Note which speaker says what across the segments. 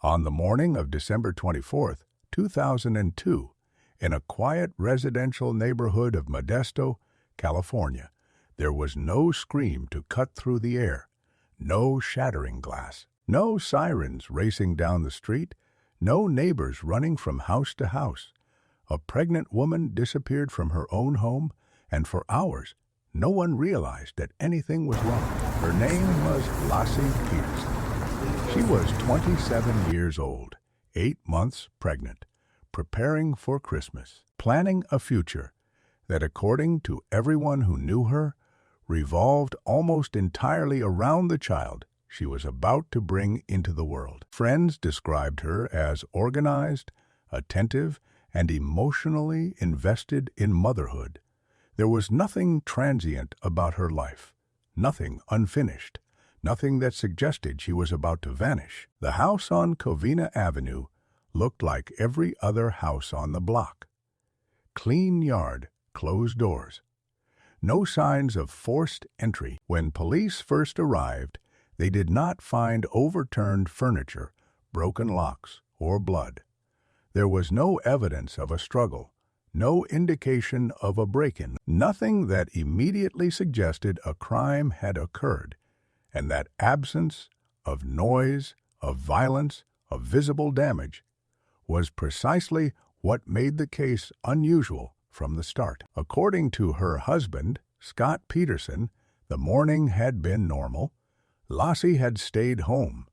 Speaker 1: On the morning of December 24, 2002, in a quiet residential neighborhood of Modesto, California, there was no scream to cut through the air, no shattering glass, no sirens racing down the street, no neighbors running from house to house. A pregnant woman disappeared from her own home, and for hours, no one realized that anything was wrong. Her name was Laci Peterson. She was 27 years old, 8 months pregnant, preparing for Christmas, planning a future that, according to everyone who knew her, revolved almost entirely around the child she was about to bring into the world. Friends described her as organized, attentive, and emotionally invested in motherhood. There was nothing transient about her life, nothing unfinished, nothing that suggested she was about to vanish. The house on Covina Avenue looked like every other house on the block. Clean yard, closed doors. No signs of forced entry. When police first arrived, they did not find overturned furniture, broken locks, or blood. There was no evidence of a struggle, no indication of a break-in, nothing that immediately suggested a crime had occurred, and that absence of noise, of violence, of visible damage was precisely what made the case unusual from the start. According to her husband, Scott Peterson, the morning had been normal. Laci had stayed home.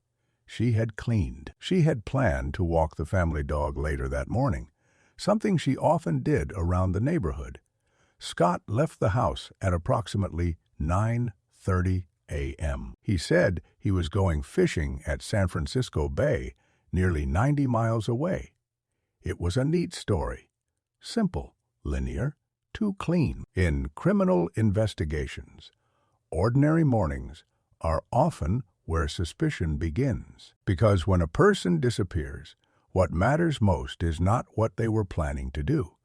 Speaker 1: She had cleaned. She had planned to walk the family dog later that morning, something she often did around the neighborhood. Scott left the house at approximately 9:30 a.m. He said he was going fishing at San Francisco Bay, nearly 90 miles away. It was a neat story. Simple, linear, too clean. In criminal investigations, ordinary mornings are often where suspicion begins. Because when a person disappears, what matters most is not what they were planning to do,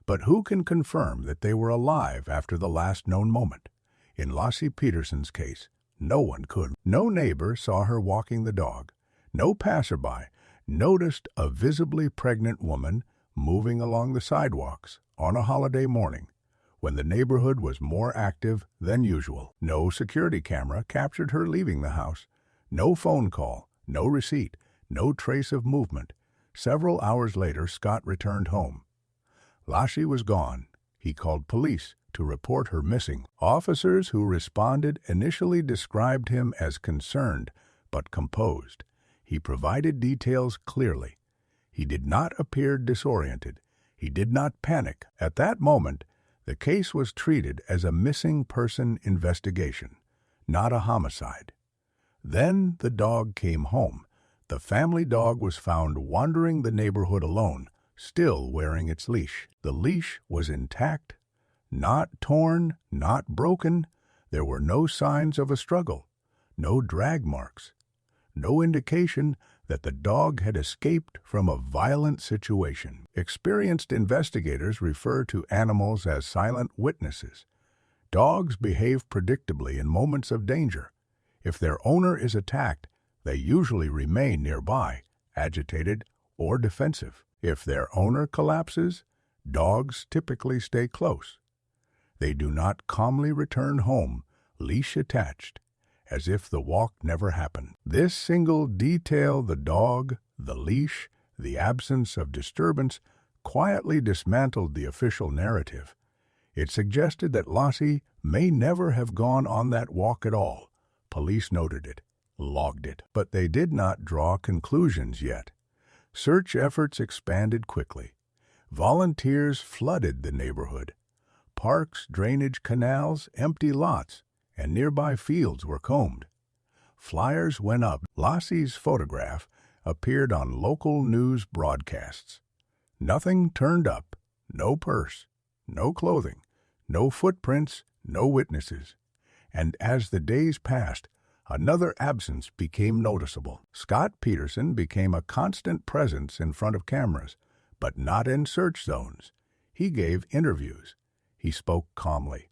Speaker 1: but who can confirm that they were alive after the last known moment. In Laci Peterson's case, no one could. No neighbor saw her walking the dog. No passerby noticed a visibly pregnant woman moving along the sidewalks on a holiday morning when the neighborhood was more active than usual. No security camera captured her leaving the house. No phone call, no receipt, no trace of movement. Several hours later, Scott returned home. Laci was gone. He called police to report her missing. Officers who responded initially described him as concerned but composed. He provided details clearly. He did not appear disoriented. He did not panic. At that moment, the case was treated as a missing person investigation, not a homicide. Then the dog came home. The family dog was found wandering the neighborhood alone, still wearing its leash. The leash was intact, not torn, not broken. There were no signs of a struggle, no drag marks, no indication that the dog had escaped from a violent situation. Experienced investigators refer to animals as silent witnesses. Dogs behave predictably in moments of danger. If their owner is attacked, they usually remain nearby, agitated or defensive. If their owner collapses, dogs typically stay close. They do not calmly return home, leash attached, as if the walk never happened. This single detail, the dog, the leash, the absence of disturbance, quietly dismantled the official narrative. It suggested that Laci may never have gone on that walk at all. Police noted it, logged it, but they did not draw conclusions yet. Search efforts expanded quickly. Volunteers flooded the neighborhood. Parks, drainage canals, empty lots, and nearby fields were combed. Flyers went up. Laci's photograph appeared on local news broadcasts. Nothing turned up. No purse, no clothing, no footprints, no witnesses. And as the days passed, another absence became noticeable. Scott Peterson became a constant presence in front of cameras, but not in search zones. He gave interviews. He spoke calmly.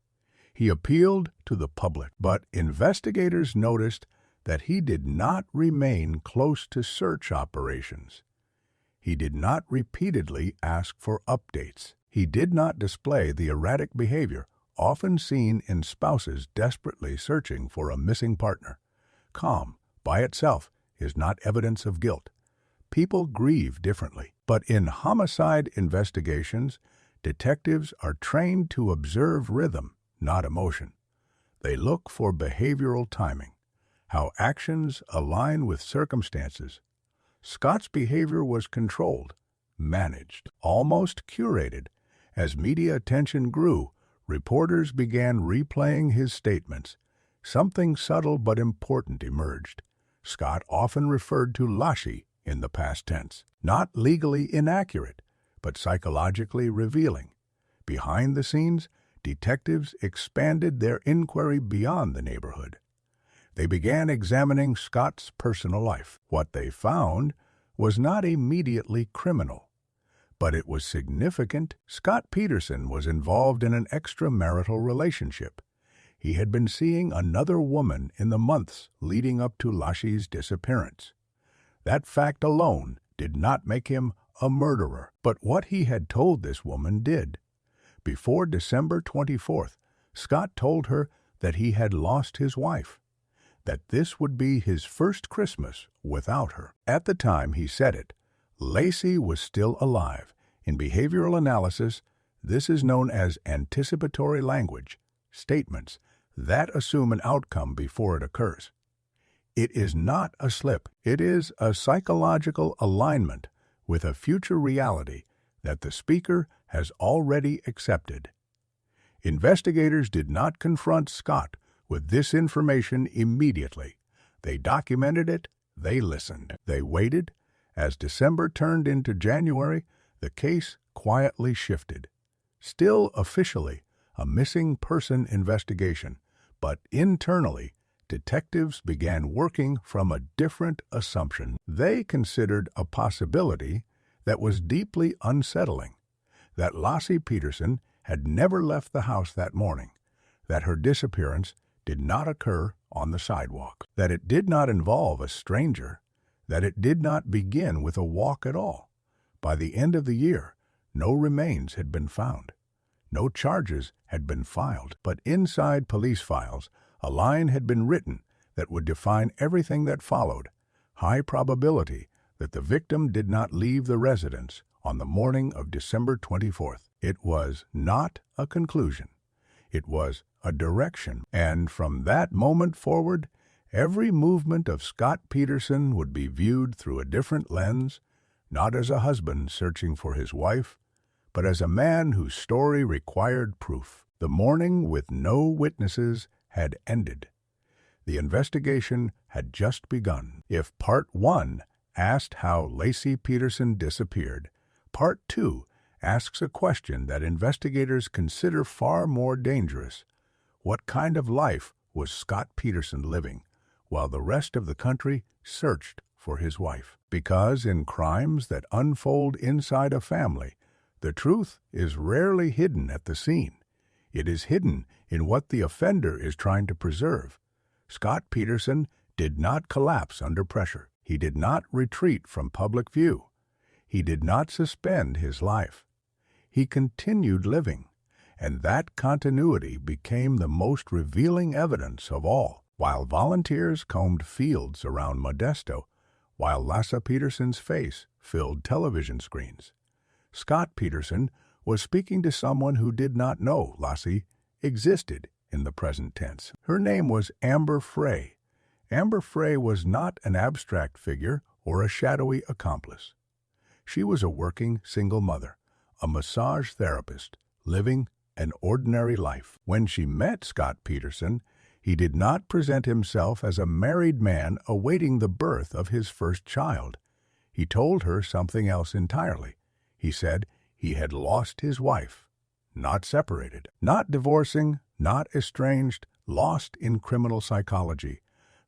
Speaker 1: He appealed to the public, but investigators noticed that he did not remain close to search operations. He did not repeatedly ask for updates. He did not display the erratic behavior often seen in spouses desperately searching for a missing partner. Calm, by itself, is not evidence of guilt. People grieve differently, but in homicide investigations, detectives are trained to observe rhythm, not emotion. They look for behavioral timing, how actions align with circumstances. Scott's behavior was controlled, managed, almost curated. As media attention grew, reporters began replaying his statements. Something subtle but important emerged. Scott often referred to Laci in the past tense, not legally inaccurate, but psychologically revealing. Behind the scenes, detectives expanded their inquiry beyond the neighborhood. They began examining Scott's personal life. What they found was not immediately criminal, but it was significant. Scott Peterson was involved in an extramarital relationship. He had been seeing another woman in the months leading up to Laci's disappearance. That fact alone did not make him a murderer, but what he had told this woman did. Before December 24th, Scott told her that he had lost his wife, that this would be his first Christmas without her. At the time he said it, Laci was still alive. In behavioral analysis, this is known as anticipatory language, statements that assume an outcome before it occurs. It is not a slip. It is a psychological alignment with a future reality that the speaker has already accepted. Investigators did not confront Scott with this information immediately. They documented it, they listened, they waited. As December turned into January, the case quietly shifted. Still officially a missing person investigation, but internally, detectives began working from a different assumption. They considered a possibility that was deeply unsettling, that Laci Peterson had never left the house that morning, that her disappearance did not occur on the sidewalk, that it did not involve a stranger, that it did not begin with a walk at all. By the end of the year, no remains had been found. No charges had been filed, but inside police files, a line had been written that would define everything that followed. High probability that the victim did not leave the residence on the morning of December 24th. It was not a conclusion. It was a direction, and from that moment forward, every movement of Scott Peterson would be viewed through a different lens, not as a husband searching for his wife, but as a man whose story required proof. The morning with no witnesses had ended. The investigation had just begun. If Part 1 asked how Laci Peterson disappeared, Part 2 asks a question that investigators consider far more dangerous. What kind of life was Scott Peterson living while the rest of the country searched for his wife? Because in crimes that unfold inside a family, the truth is rarely hidden at the scene. It is hidden in what the offender is trying to preserve. Scott Peterson did not collapse under pressure. He did not retreat from public view. He did not suspend his life. He continued living, and that continuity became the most revealing evidence of all. While volunteers combed fields around Modesto, while Laci Peterson's face filled television screens, Scott Peterson was speaking to someone who did not know Laci existed in the present tense. Her name was Amber Frey. Amber Frey was not an abstract figure or a shadowy accomplice. She was a working single mother, a massage therapist, living an ordinary life. When she met Scott Peterson, he did not present himself as a married man awaiting the birth of his first child. He told her something else entirely. He said he had lost his wife, not separated, not divorcing, not estranged, lost in criminal psychology.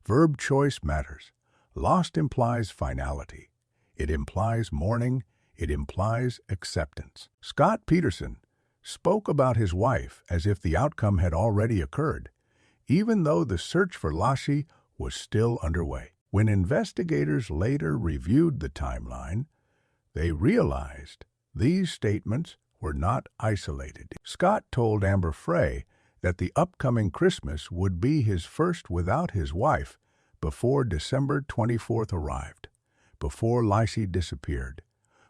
Speaker 1: Verb choice matters. Lost implies finality. It implies mourning. It implies acceptance. Scott Peterson spoke about his wife as if the outcome had already occurred. Even though the search for Laci was still underway. When investigators later reviewed the timeline, they realized these statements were not isolated. Scott told Amber Frey that the upcoming Christmas would be his first without his wife before December 24th arrived, before Laci disappeared,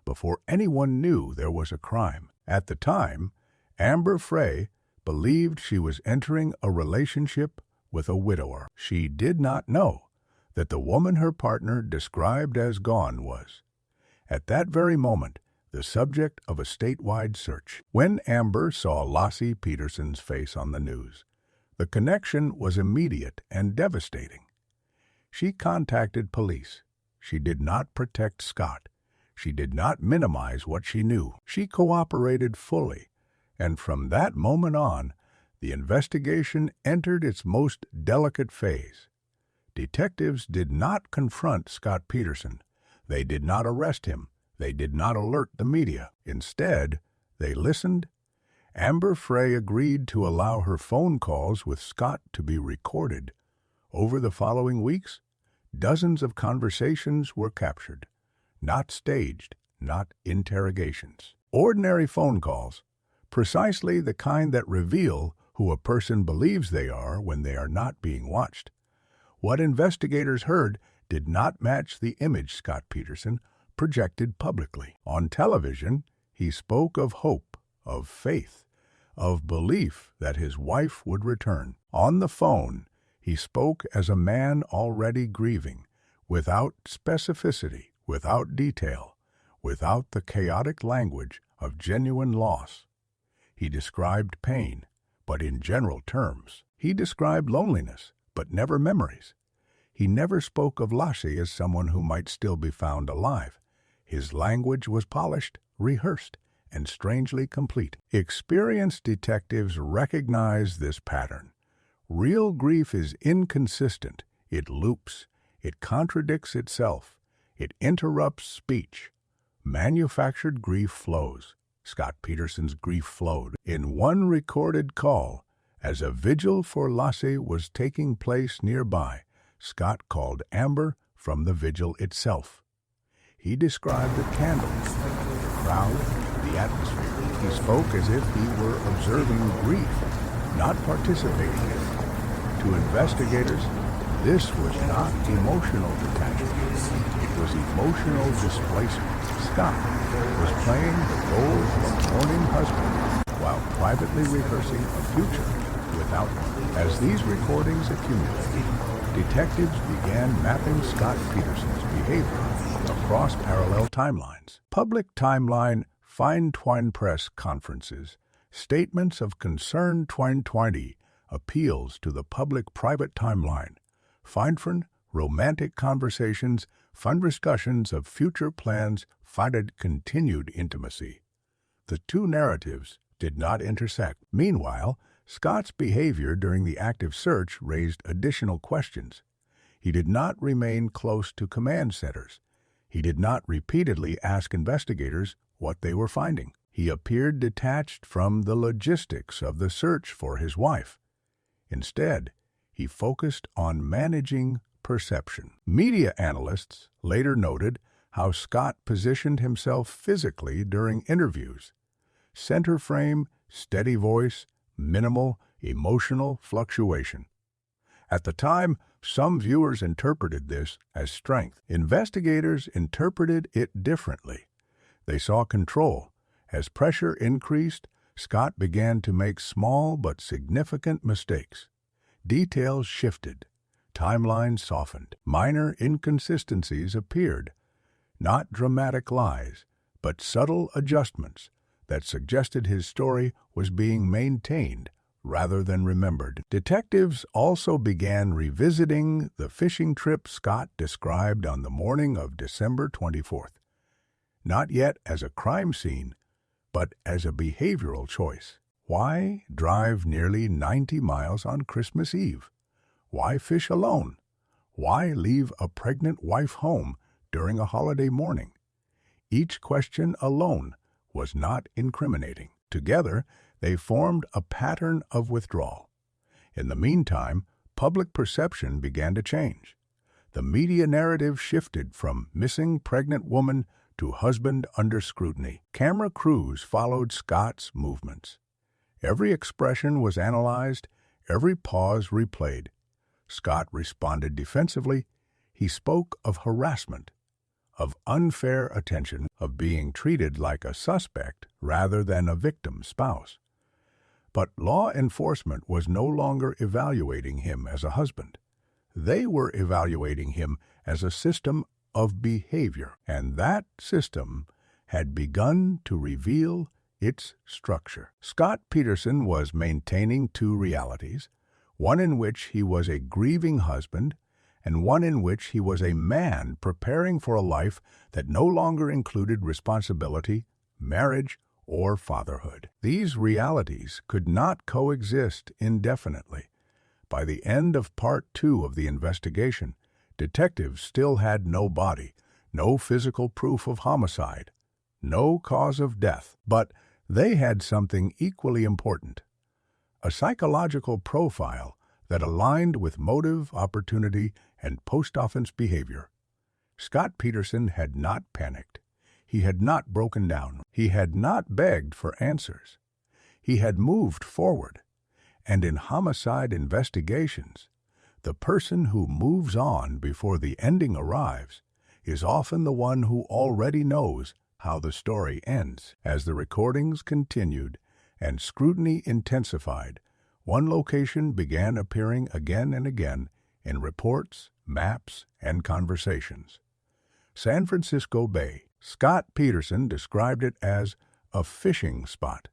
Speaker 1: before anyone knew there was a crime. At the time, Amber Frey believed she was entering a relationship with a widower. She did not know that the woman her partner described as gone was, at that very moment, the subject of a statewide search. When Amber saw Laci Peterson's face on the news, the connection was immediate and devastating. She contacted police. She did not protect Scott. She did not minimize what she knew. She cooperated fully, and from that moment on, the investigation entered its most delicate phase. Detectives did not confront Scott Peterson. They did not arrest him. They did not alert the media. Instead, they listened. Amber Frey agreed to allow her phone calls with Scott to be recorded. Over the following weeks, dozens of conversations were captured, not staged, not interrogations. Ordinary phone calls, precisely the kind that reveal who a person believes they are when they are not being watched. What investigators heard did not match the image Scott Peterson projected publicly. On television, he spoke of hope, of faith, of belief that his wife would return. On the phone, he spoke as a man already grieving, without specificity, without detail, without the chaotic language of genuine loss. He described pain, but in general terms. He described loneliness, but never memories. He never spoke of Laci as someone who might still be found alive. His language was polished, rehearsed, and strangely complete. Experienced detectives recognize this pattern. Real grief is inconsistent. It loops. It contradicts itself. It interrupts speech. Manufactured grief flows. Scott Peterson's grief flowed in one recorded call. As a vigil for Laci was taking place nearby, Scott called Amber from the vigil itself. He described the candles, the crowd, the atmosphere. He spoke as if he were observing grief, not participating in it. To investigators, this was not emotional detachment. It was emotional displacement. Scott was playing the role of a mourning husband while privately rehearsing a future without one. As these recordings accumulated, detectives began mapping Scott Peterson's behavior across parallel timelines. Public timeline Fine Twine Press conferences, statements of concern 2020, appeals to the public-private timeline, Fine romantic conversations, fun discussions of future plans, finded continued intimacy. The two narratives did not intersect. Meanwhile, Scott's behavior during the active search raised additional questions. He did not remain close to command centers. He did not repeatedly ask investigators what they were finding. He appeared detached from the logistics of the search for his wife. Instead, he focused on managing perception. Media analysts later noted how Scott positioned himself physically during interviews. Center frame, steady voice, minimal emotional fluctuation. At the time, some viewers interpreted this as strength. Investigators interpreted it differently. They saw control. As pressure increased, Scott began to make small but significant mistakes. Details shifted. Timelines softened. Minor inconsistencies appeared. Not dramatic lies, but subtle adjustments that suggested his story was being maintained rather than remembered. Detectives also began revisiting the fishing trip Scott described on the morning of December 24th, not yet as a crime scene, but as a behavioral choice. Why drive nearly 90 miles on Christmas Eve? Why fish alone? Why leave a pregnant wife home during a holiday morning? Each question alone was not incriminating. Together, they formed a pattern of withdrawal. In the meantime, public perception began to change. The media narrative shifted from missing pregnant woman to husband under scrutiny. Camera crews followed Scott's movements. Every expression was analyzed, every pause replayed. Scott responded defensively. He spoke of harassment, of unfair attention, of being treated like a suspect rather than a victim spouse. But law enforcement was no longer evaluating him as a husband. They were evaluating him as a system of behavior, and that system had begun to reveal its structure. Scott Peterson was maintaining two realities, one in which he was a grieving husband and one in which he was a man preparing for a life that no longer included responsibility, marriage, or fatherhood. These realities could not coexist indefinitely. By the end of Part 2 of the investigation, detectives still had no body, no physical proof of homicide, no cause of death, but they had something equally important: a psychological profile that aligned with motive, opportunity, and post-offense behavior. Scott Peterson had not panicked. He had not broken down. He had not begged for answers. He had moved forward. And in homicide investigations, the person who moves on before the ending arrives is often the one who already knows how the story ends. As the recordings continued and scrutiny intensified, one location began appearing again and again in reports, maps, and conversations. San Francisco Bay. Scott Peterson described it as a fishing spot.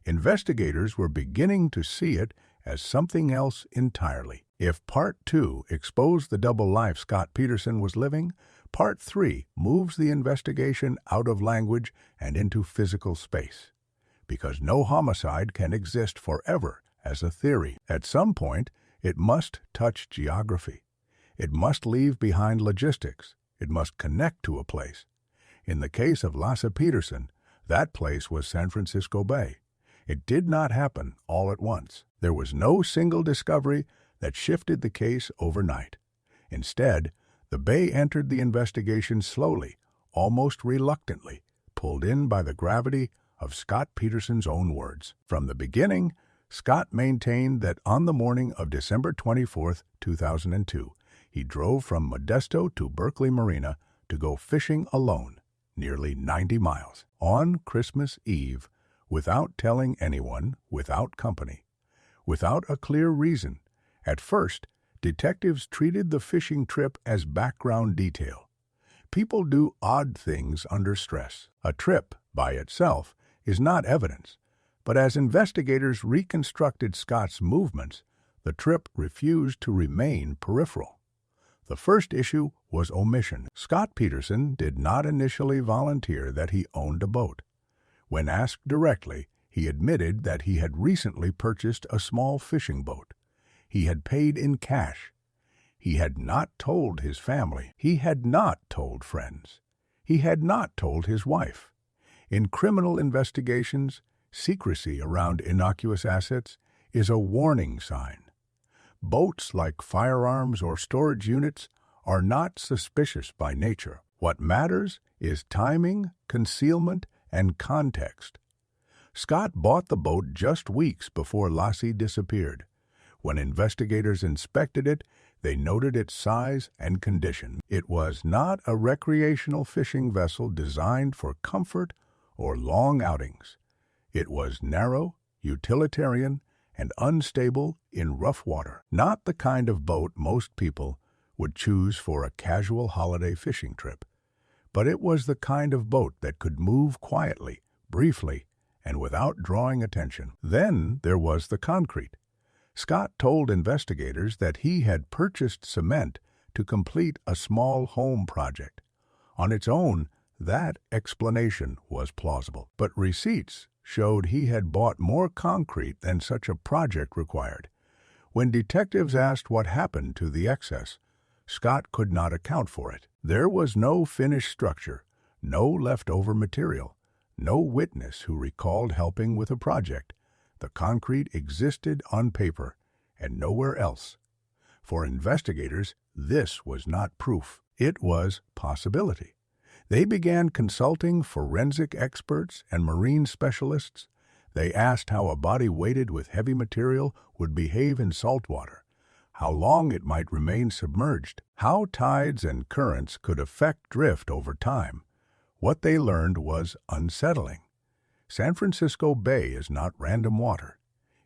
Speaker 1: Investigators were beginning to see it as something else entirely. If Part 2 exposed the double life Scott Peterson was living, Part 3 moves the investigation out of language and into physical space. Because no homicide can exist forever as a theory. At some point, it must touch geography. It must leave behind logistics. It must connect to a place. In the case of Laci Peterson, that place was San Francisco Bay. It did not happen all at once. There was no single discovery that shifted the case overnight. Instead, the Bay entered the investigation slowly, almost reluctantly, pulled in by the gravity of Scott Peterson's own words. From the beginning, Scott maintained that on the morning of December 24, 2002, he drove from Modesto to Berkeley Marina to go fishing alone, nearly 90 miles, on Christmas Eve, without telling anyone, without company, without a clear reason. At first, detectives treated the fishing trip as background detail. People do odd things under stress. A trip, by itself, is not evidence, but as investigators reconstructed Scott's movements, the trip refused to remain peripheral. The first issue was omission. Scott Peterson did not initially volunteer that he owned a boat. When asked directly, he admitted that he had recently purchased a small fishing boat. He had paid in cash. He had not told his family. He had not told friends. He had not told his wife. In criminal investigations, secrecy around innocuous assets is a warning sign. Boats, like firearms or storage units, are not suspicious by nature. What matters is timing, concealment, and context. Scott bought the boat just weeks before Laci disappeared. When investigators inspected it, they noted its size and condition. It was not a recreational fishing vessel designed for comfort or long outings. It was narrow, utilitarian, and unstable in rough water. Not the kind of boat most people would choose for a casual holiday fishing trip. But it was the kind of boat that could move quietly, briefly, and without drawing attention. Then there was the concrete. Scott told investigators that he had purchased cement to complete a small home project. On its own, that explanation was plausible. But receipts showed he had bought more concrete than such a project required. When detectives asked what happened to the excess, Scott could not account for it. There was no finished structure, no leftover material, no witness who recalled helping with a project. The concrete existed on paper and nowhere else. For investigators, this was not proof. It was possibility. They began consulting forensic experts and marine specialists. They asked how a body weighted with heavy material would behave in salt water, how long it might remain submerged, how tides and currents could affect drift over time. What they learned was unsettling. San Francisco Bay is not random water.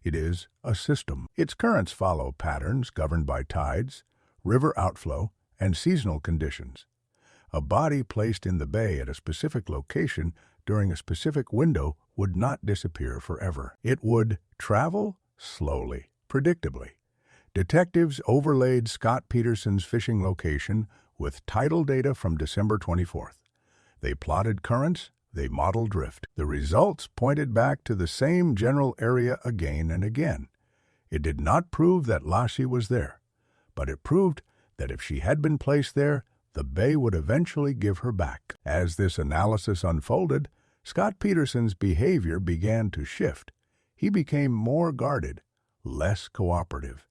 Speaker 1: It is a system. Its currents follow patterns governed by tides, river outflow, and seasonal conditions. A body placed in the bay at a specific location during a specific window would not disappear forever. It would travel slowly, predictably. Detectives overlaid Scott Peterson's fishing location with tidal data from December 24th. They plotted currents, they modeled drift. The results pointed back to the same general area again and again. It did not prove that Laci was there, but it proved that if she had been placed there, the bay would eventually give her back. As this analysis unfolded, Scott Peterson's behavior began to shift. He became more guarded, less cooperative.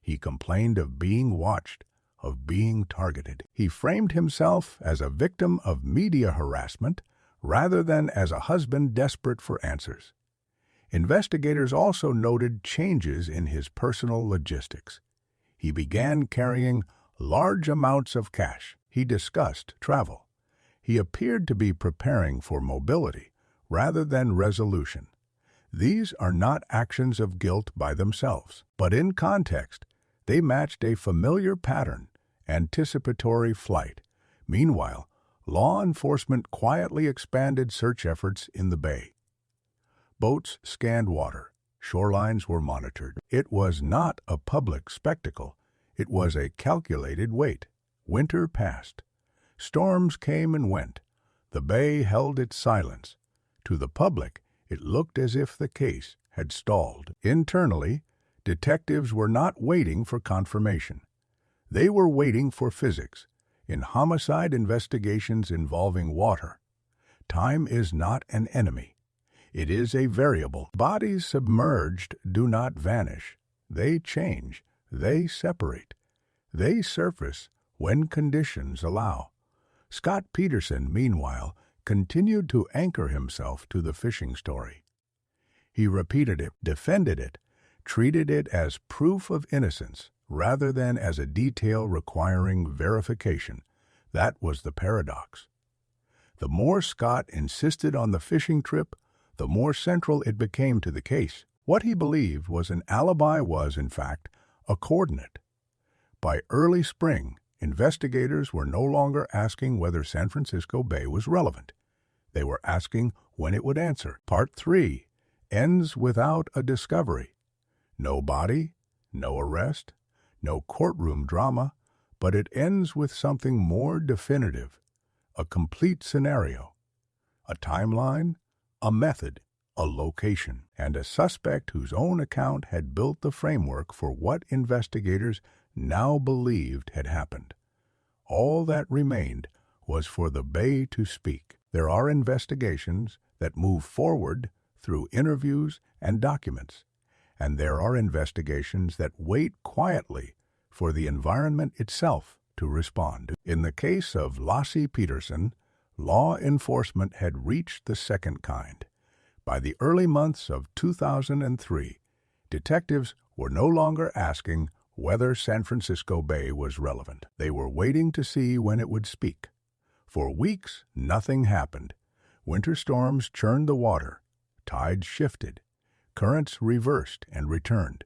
Speaker 1: He complained of being watched, of being targeted. He framed himself as a victim of media harassment rather than as a husband desperate for answers. Investigators also noted changes in his personal logistics. He began carrying large amounts of cash. He discussed travel. He appeared to be preparing for mobility rather than resolution. These are not actions of guilt by themselves, but in context, they matched a familiar pattern, anticipatory flight. Meanwhile, law enforcement quietly expanded search efforts in the bay. Boats scanned water. Shorelines were monitored. It was not a public spectacle. It was a calculated wait. Winter passed. Storms came and went. The bay held its silence. To the public, it looked as if the case had stalled. Internally, detectives were not waiting for confirmation. They were waiting for physics. In homicide investigations involving water, time is not an enemy. It is a variable. Bodies submerged do not vanish. They change. They separate. They surface when conditions allow. Scott Peterson, meanwhile, continued to anchor himself to the fishing story. He repeated it, defended it, treated it as proof of innocence rather than as a detail requiring verification. That was the paradox. The more Scott insisted on the fishing trip, the more central it became to the case. What he believed was an alibi was, in fact, a coordinate. By early spring, investigators were no longer asking whether San Francisco Bay was relevant. They were asking when it would answer. Part 3 ends without a discovery. No body, no arrest, no courtroom drama, but it ends with something more definitive, a complete scenario, a timeline, a method, a location, and a suspect whose own account had built the framework for what investigators now believed had happened. All that remained was for the bay to speak. There are investigations that move forward through interviews and documents, and there are investigations that wait quietly for the environment itself to respond. In the case of Laci Peterson, law enforcement had reached the second kind. By the early months of 2003, detectives were no longer asking whether San Francisco Bay was relevant. They were waiting to see when it would speak. For weeks, nothing happened. Winter storms churned the water. Tides shifted. Currents reversed and returned.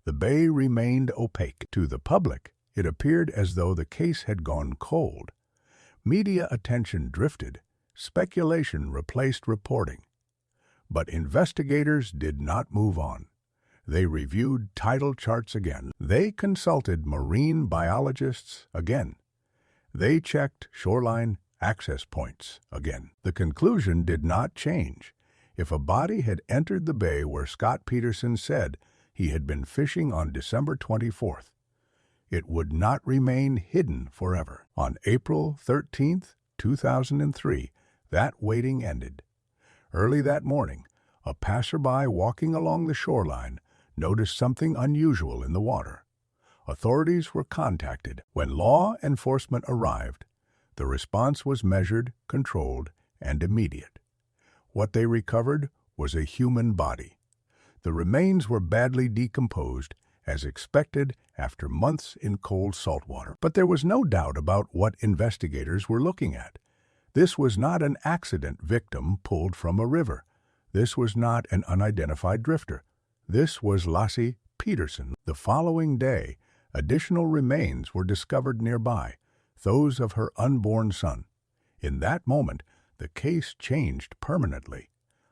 Speaker 1: The bay remained opaque. To the public, it appeared as though the case had gone cold. Media attention drifted. Speculation replaced reporting. But investigators did not move on. They reviewed tidal charts again. They consulted marine biologists again. They checked shoreline access points again. The conclusion did not change. If a body had entered the bay where Scott Peterson said he had been fishing on December 24th, it would not remain hidden forever. On April 13, 2003, that waiting ended. Early that morning, a passerby walking along the shoreline noticed something unusual in the water. Authorities were contacted. When law enforcement arrived, the response was measured, controlled, and immediate. What they recovered was a human body. The remains were badly decomposed, as expected after months in cold salt water. But there was no doubt about what investigators were looking at. This was not an accident victim pulled from a river. This was not an unidentified drifter. This was Laci Peterson. The following day, additional remains were discovered nearby, those of her unborn son. In that moment, the case changed permanently.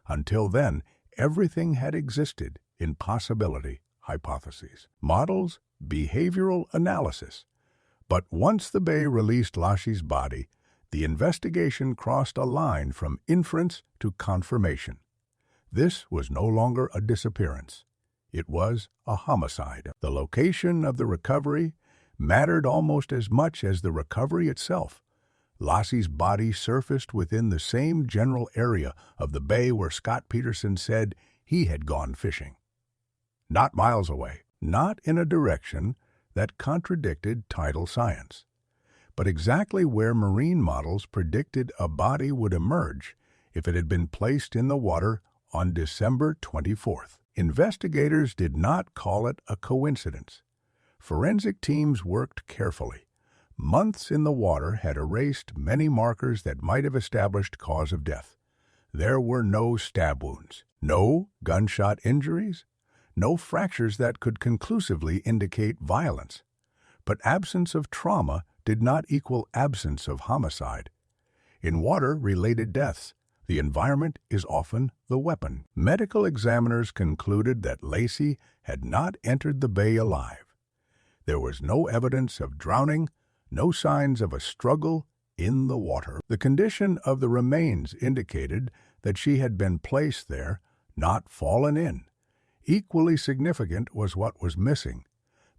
Speaker 1: Until then, everything had existed in possibility hypotheses, models, behavioral analysis. But once the Bay released Laci's body, the investigation crossed a line from inference to confirmation. This was no longer a disappearance. It was a homicide. The location of the recovery mattered almost as much as the recovery itself. Laci's body surfaced within the same general area of the bay where Scott Peterson said he had gone fishing. Not miles away, not in a direction that contradicted tidal science, but exactly where marine models predicted a body would emerge if it had been placed in the water on December 24th. Investigators did not call it a coincidence. Forensic teams worked carefully. Months in the water had erased many markers that might have established cause of death. There were no stab wounds, no gunshot injuries, no fractures that could conclusively indicate violence. But absence of trauma did not equal absence of homicide. In water-related deaths, the environment is often the weapon. Medical examiners concluded that Laci had not entered the bay alive. There was no evidence of drowning, no signs of a struggle in the water. The condition of the remains indicated that she had been placed there, not fallen in. Equally significant was what was missing.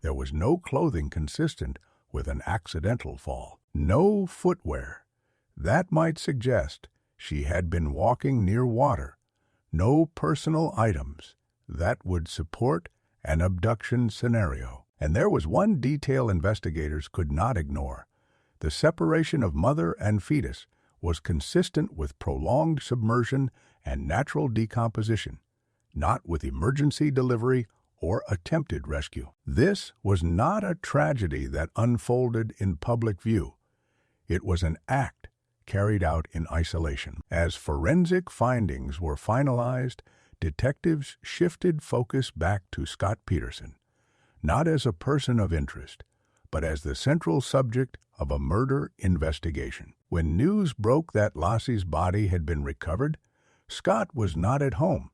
Speaker 1: There was no clothing consistent with an accidental fall. No footwear. That might suggest she had been walking near water. No personal items. That would support an abduction scenario. And there was one detail investigators could not ignore. The separation of mother and fetus was consistent with prolonged submersion and natural decomposition, not with emergency delivery or attempted rescue. This was not a tragedy that unfolded in public view. It was an act carried out in isolation. As forensic findings were finalized, detectives shifted focus back to Scott Peterson, not as a person of interest, but as the central subject of a murder investigation. When news broke that Laci's body had been recovered, Scott was not at home.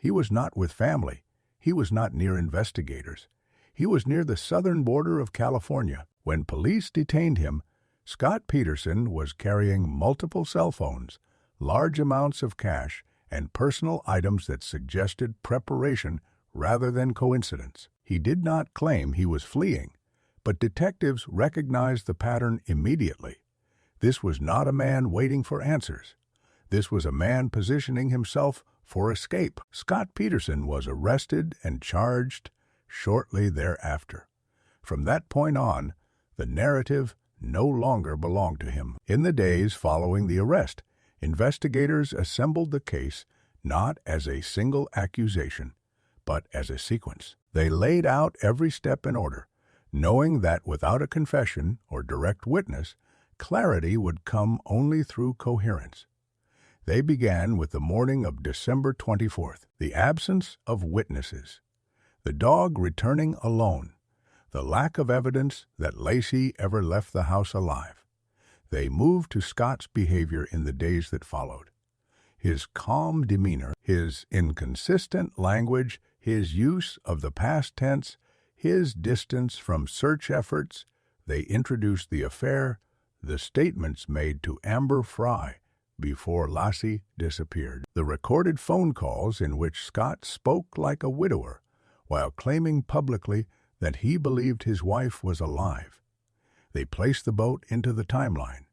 Speaker 1: He was not with family. He was not near investigators. He was near the southern border of California. When police detained him, Scott Peterson was carrying multiple cell phones, large amounts of cash, and personal items that suggested preparation rather than coincidence. He did not claim he was fleeing, but detectives recognized the pattern immediately. This was not a man waiting for answers. This was a man positioning himself for escape. Scott Peterson was arrested and charged shortly thereafter. From that point on, the narrative no longer belonged to him. In the days following the arrest, investigators assembled the case not as a single accusation, but as a sequence. They laid out every step in order, knowing that without a confession or direct witness, clarity would come only through coherence. They began with the morning of December 24th, the absence of witnesses, the dog returning alone, the lack of evidence that Laci ever left the house alive. They moved to Scott's behavior in the days that followed. His calm demeanor, his inconsistent language, his use of the past tense, his distance from search efforts. They introduced the affair, the statements made to Amber Fry before Laci disappeared, the recorded phone calls in which Scott spoke like a widower while claiming publicly that he believed his wife was alive. They placed the boat into the timeline,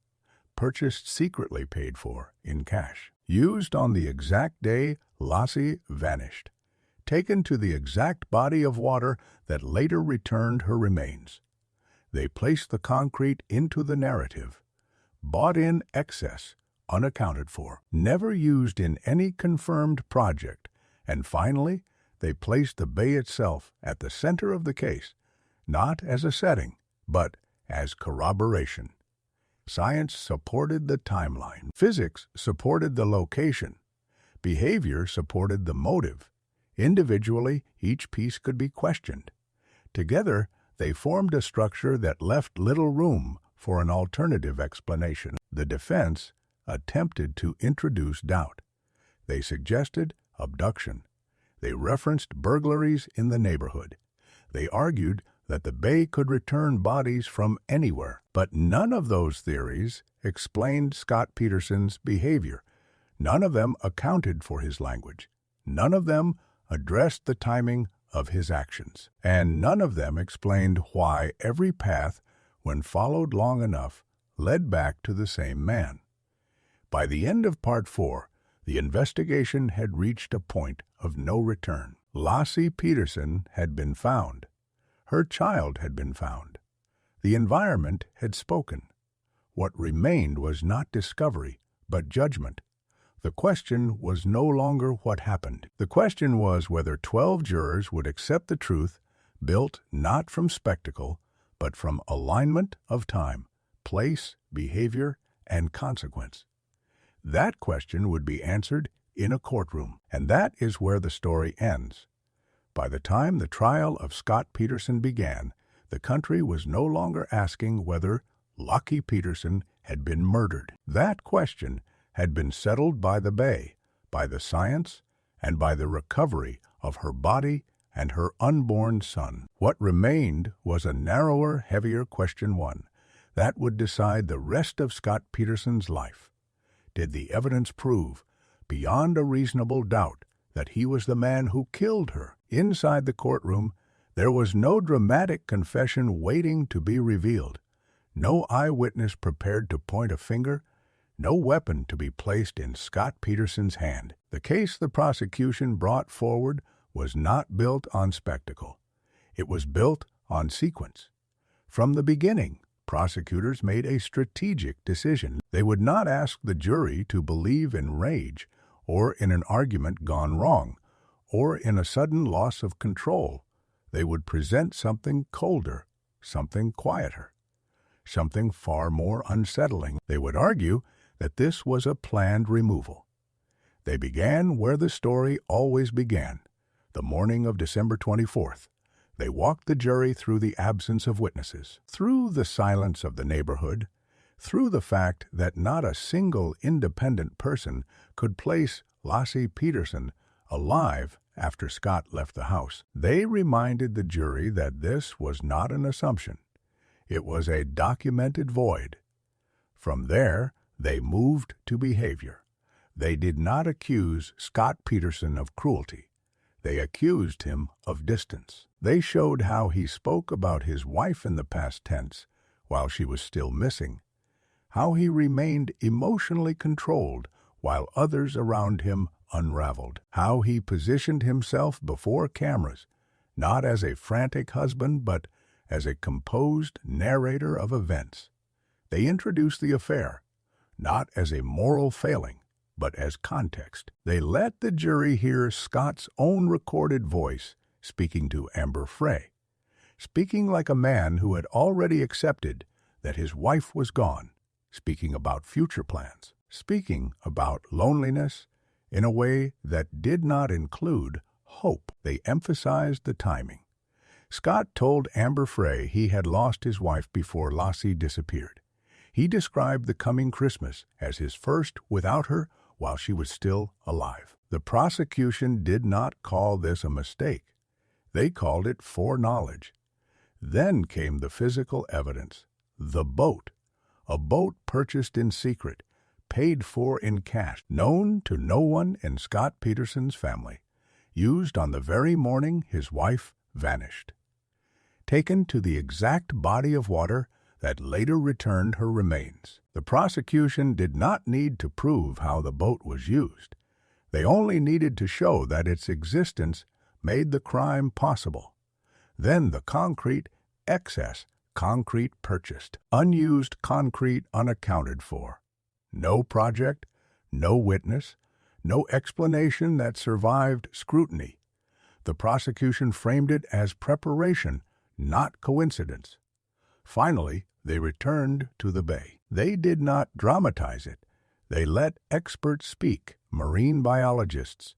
Speaker 1: purchased secretly paid for in cash, used on the exact day Laci vanished. taken to the exact body of water that later returned her remains. They placed the concrete into the narrative, bought in excess, unaccounted for, never used in any confirmed project, and finally, they placed the bay itself at the center of the case, not as a setting, but as corroboration. Science supported the timeline. Physics supported the location. Behavior supported the motive. Individually, each piece could be questioned. Together, they formed a structure that left little room for an alternative explanation. The defense attempted to introduce doubt. They suggested abduction. They referenced burglaries in the neighborhood. They argued that the bay could return bodies from anywhere. But none of those theories explained Scott Peterson's behavior. None of them accounted for his language. None of them addressed the timing of his actions. And none of them explained why every path, when followed long enough, led back to the same man. By the end of Part 4, the investigation had reached a point of no return. Laci Peterson had been found. Her child had been found. The environment had spoken. What remained was not discovery, but judgment. The question was no longer what happened. The question was whether 12 jurors would accept the truth, built not from spectacle, but from alignment of time, place, behavior, and consequence. That question would be answered in a courtroom, and that is where the story ends. By the time the trial of Scott Peterson began, the country was no longer asking whether Laci Peterson had been murdered. That question had been settled by the bay, by the science, and by the recovery of her body and her unborn son. What remained was a narrower, heavier question one that would decide the rest of Scott Peterson's life. Did the evidence prove, beyond a reasonable doubt, that he was the man who killed her? Inside the courtroom, there was no dramatic confession waiting to be revealed, no eyewitness prepared to point a finger, no weapon to be placed in Scott Peterson's hand. The case the prosecution brought forward was not built on spectacle. It was built on sequence. From the beginning, prosecutors made a strategic decision. They would not ask the jury to believe in rage, or in an argument gone wrong, or in a sudden loss of control. They would present something colder, something quieter, something far more unsettling. They would argue that this was a planned removal. They began where the story always began, the morning of December 24th. They walked the jury through the absence of witnesses, through the silence of the neighborhood, through the fact that not a single independent person could place Laci Peterson alive after Scott left the house. They reminded the jury that this was not an assumption. It was a documented void. From there, they moved to behavior. They did not accuse Scott Peterson of cruelty. They accused him of distance. They showed how he spoke about his wife in the past tense while she was still missing, how he remained emotionally controlled while others around him unraveled, how he positioned himself before cameras, not as a frantic husband, but as a composed narrator of events. They introduced the affair, not as a moral failing, but as context. They let the jury hear Scott's own recorded voice speaking to Amber Frey, speaking like a man who had already accepted that his wife was gone, speaking about future plans, speaking about loneliness in a way that did not include hope. They emphasized the timing. Scott told Amber Frey he had lost his wife before Laci disappeared. He described the coming Christmas as his first without her while she was still alive. The prosecution did not call this a mistake. They called it foreknowledge. Then came the physical evidence, the boat, a boat purchased in secret, paid for in cash, known to no one in Scott Peterson's family, used on the very morning his wife vanished. Taken to the exact body of water that later returned her remains. The prosecution did not need to prove how the boat was used. They only needed to show that its existence made the crime possible. Then the concrete, excess concrete purchased, unused concrete unaccounted for. No project, no witness, no explanation that survived scrutiny. The prosecution framed it as preparation, not coincidence. Finally, they returned to the bay. They did not dramatize it. They let experts speak, marine biologists,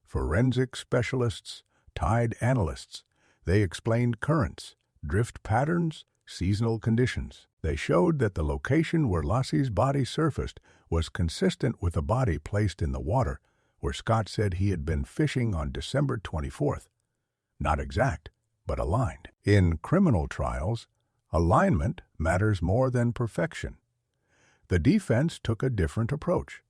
Speaker 1: forensic specialists, tide analysts. They explained currents, drift patterns, seasonal conditions. They showed that the location where Laci's body surfaced was consistent with a body placed in the water where Scott said he had been fishing on December 24th. Not exact, but aligned. In criminal trials, alignment matters more than perfection. The defense took a different approach.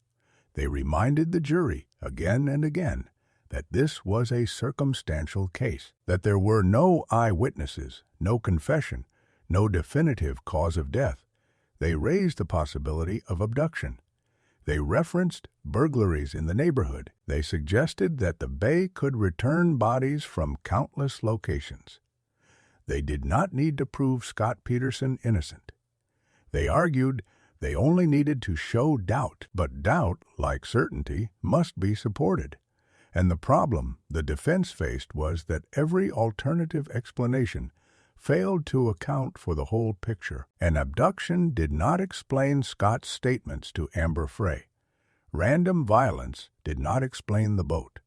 Speaker 1: They reminded the jury again and again that this was a circumstantial case, that there were no eyewitnesses, no confession, no definitive cause of death. They raised the possibility of abduction. They referenced burglaries in the neighborhood. They suggested that the bay could return bodies from countless locations. They did not need to prove Scott Peterson innocent. They argued they only needed to show doubt, but doubt, like certainty, must be supported. And the problem the defense faced was that every alternative explanation failed to account for the whole picture. An abduction did not explain Scott's statements to Amber Frey. Random violence did not explain the boat.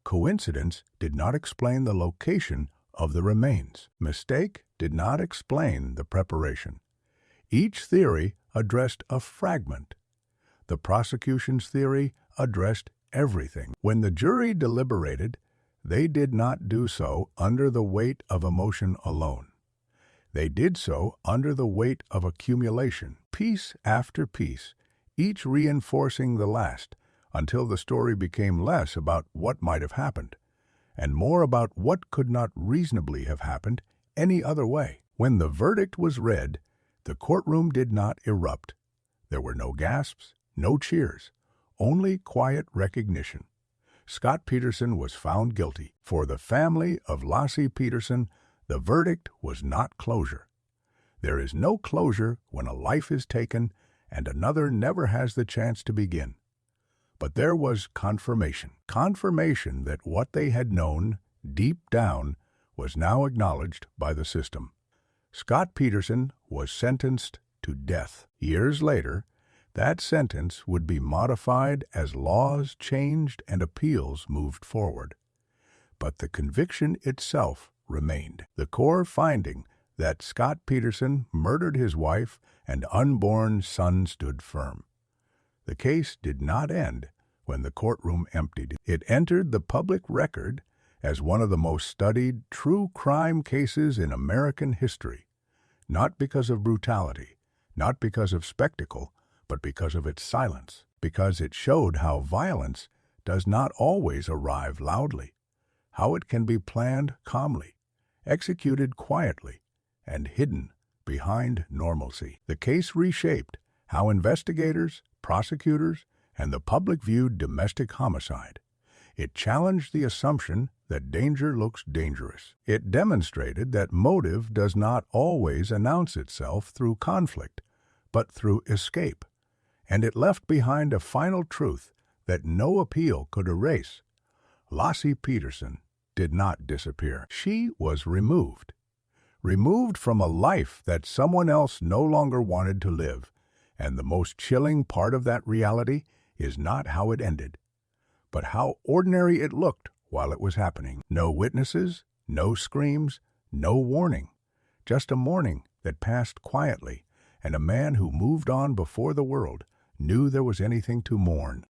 Speaker 1: Coincidence did not explain the location of the remains. Mistake did not explain the preparation. Each theory addressed a fragment. The prosecution's theory addressed everything. When the jury deliberated, they did not do so under the weight of emotion alone. They did so under the weight of accumulation, piece after piece, each reinforcing the last, until the story became less about what might have happened, and more about what could not reasonably have happened any other way. When the verdict was read, the courtroom did not erupt. There were no gasps, no cheers, only quiet recognition. Scott Peterson was found guilty. For the family of Laci Peterson, the verdict was not closure. There is no closure when a life is taken and another never has the chance to begin. But there was confirmation that what they had known deep down was now acknowledged by the system. Scott Peterson was sentenced to death. Years later, that sentence would be modified as laws changed and appeals moved forward. But the conviction itself remained. The core finding that Scott Peterson murdered his wife and unborn son stood firm. The case did not end when the courtroom emptied. It entered the public record as one of the most studied true crime cases in American history, not because of brutality, not because of spectacle, but because of its silence, because it showed how violence does not always arrive loudly, how it can be planned calmly, executed quietly, and hidden behind normalcy. The case reshaped how investigators, prosecutors, and the public viewed domestic homicide. It challenged the assumption that danger looks dangerous. It demonstrated that motive does not always announce itself through conflict, but through escape. And it left behind a final truth that no appeal could erase. Laci Peterson did not disappear. She was removed. Removed from a life that someone else no longer wanted to live. And the most chilling part of that reality is not how it ended, but how ordinary it looked while it was happening. No witnesses, no screams, no warning. Just a morning that passed quietly, and a man who moved on before the world knew there was anything to mourn.